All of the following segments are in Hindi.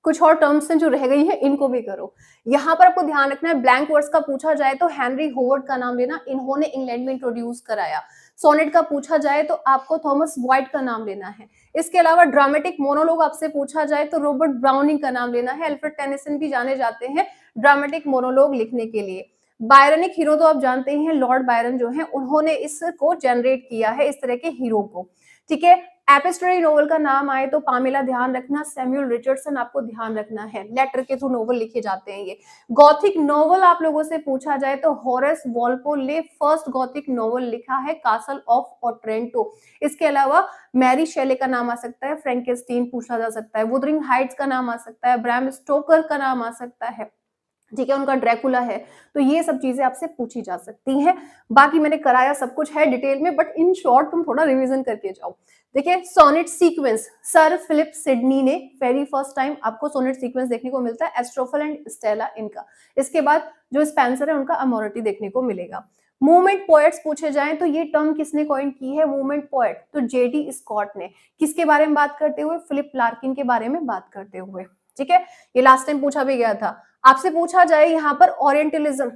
कुछ और टर्म्स हैं जो रह गई हैं, इनको भी करो। यहाँ पर आपको ध्यान रखना है, ब्लैंक वर्ड्स का पूछा जाए तो हेनरी होवर्ड का नाम लेना, इन्होंने इंग्लैंड में इंट्रोड्यूस कराया। सोनेट का पूछा जाए तो आपको थॉमस वाइट का नाम लेना है। इसके अलावा ड्रामेटिक मोनोलॉग आपसे पूछा जाए तो रॉबर्ट ब्राउनिंग का नाम लेना है। अल्फ्रेड टेनिसन भी जाने जाते हैं ड्रामेटिक मोनोलॉग लिखने के लिए। बायरनिक हीरो तो आप जानते ही हैं, लॉर्ड बायरन जो है उन्होंने इसको जनरेट किया है, इस तरह के हीरो को। ठीक है, एपिस्टोरी नोवेल का नाम आए तो पामेला ध्यान रखना, सैमुअल रिचर्डसन आपको ध्यान रखना है, लेटर के थ्रू नोवेल लिखे जाते हैं ये। गॉथिक नोवेल आप लोगों से पूछा जाए तो हॉरेस वॉलपोल ने फर्स्ट गॉथिक नोवेल लिखा है, कासल ऑफ ओट्रेंटो। इसके अलावा मैरी शेले का नाम आ सकता है, फ्रैंकेनस्टीन पूछा जा सकता है, वुदरिंग हाइट्स का नाम आ सकता है, ब्रैम स्टोकर का नाम आ सकता है, ठीक है, उनका ड्रैकुला है। तो ये सब चीजें आपसे पूछी जा सकती हैं। बाकी मैंने कराया सब कुछ है डिटेल में, बट इन शॉर्ट तुम थोड़ा रिवीजन करके जाओ। देखिए, sonnet sequence sir Philip Sidney ने वेरी फर्स्ट टाइम आपको सोनेट सीक्वेंस देखने को मिलता है, एस्ट्रोफल एंड स्टेला इनका। इसके बाद जो स्पेंसर है उनका अमोरिटी देखने को मिलेगा। मूवमेंट पोएट्स पूछे जाएं तो ये टर्म किसने कॉइन की है, मूवमेंट पोएट, तो जेडी स्कॉट ने। किसके बारे में बात करते हुए, फिलिप लार्किन के बारे में बात करते हुए। ठीक है, ये लास्ट टाइम पूछा भी गया था। आपसे पूछा जाए यहाँ पर ओरिएंटलिज्म,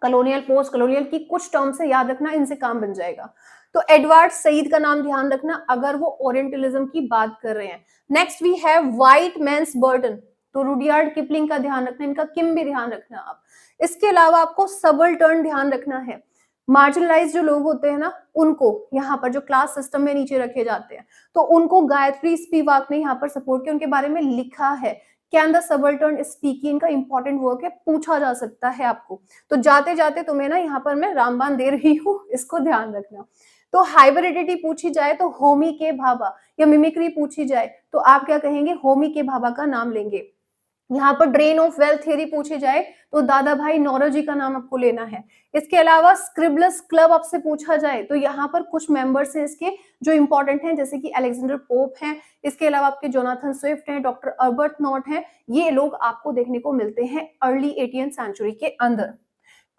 कॉलोनियल, पोस्ट कॉलोनियल की कुछ टर्म्स है, याद रखना, इनसे काम बन जाएगा। तो एडवर्ड सईद का नाम ध्यान रखना अगर वो ओरिएंटलिज्म की बात कर रहे हैं। Next we have white man's burden, तो रुडियार्ड किपलिंग का ध्यान रखना, इनका किम भी ध्यान रखना आप। इसके अलावा आपको सबल्टर्न ध्यान रखना है, मार्जिनलाइज जो लोग होते हैं ना, उनको यहाँ पर जो क्लास सिस्टम में नीचे रखे जाते हैं, तो उनको गायत्री स्पिवाक ने यहाँ पर सपोर्ट किया, उनके बारे में लिखा है। कैन द सबल्टर्न स्पीक, इनका इंपॉर्टेंट वर्क है, पूछा जा सकता है आपको। तो जाते जाते तुम्हें ना यहाँ पर मैं रामबाण दे रही हूँ, इसको ध्यान रखना। तो हाइब्रिडिटी पूछी जाए तो होमी के भाभा, या मिमिक्री पूछी जाए तो आप क्या कहेंगे, होमी के भाभा का नाम लेंगे। यहाँ पर ड्रेन ऑफ वेल्थ थ्योरी पूछी जाए तो दादा भाई नौरोजी का नाम आपको लेना है। इसके अलावा स्क्रिबलर्स क्लब आपसे पूछा जाए तो यहाँ पर कुछ मेंबर्स हैं इसके जो इंपॉर्टेंट हैं, जैसे कि अलेक्जेंडर पोप हैं, इसके अलावा आपके जोनाथन स्विफ्ट हैं, डॉक्टर अल्बर्ट नॉट हैं। ये लोग आपको देखने को मिलते हैं अर्ली 18th सेंचुरी के अंदर।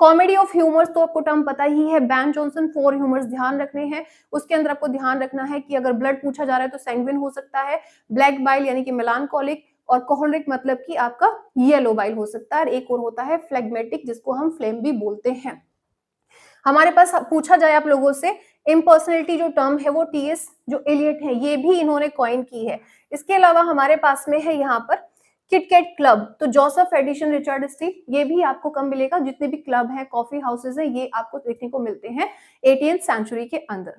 कॉमेडी ऑफ ह्यूमर्स तो आपको टर्म पता ही है, बैन जॉनसन, फोर ह्यूमर्स ध्यान रखने हैं। उसके अंदर आपको ध्यान रखना है कि अगर ब्लड पूछा जा रहा है तो सैंग्विन हो सकता है, ब्लैक बाइल यानी कि मेलानकोलिक, और कोहलिक मतलब कि आपका येलो बाइल हो सकता है, और एक और होता है फ्लेगमेटिक जिसको हम फ्लेम भी बोलते हैं। हमारे पास पूछा जाए आप लोगों से, इम्पर्सनैलिटी जो टर्म है वो टीएस जो एलियट है, ये भी इन्होंने कॉइन की है। इसके अलावा हमारे पास में है यहाँ पर किटकैट क्लब, तो जोसेफ एडिशन, रिचर्ड स्टील, ये भी आपको कम मिलेगा। जितने भी क्लब हैं, कॉफी हाउसेज हैं, ये आपको देखने को मिलते हैं 18th सेंचुरी के अंदर।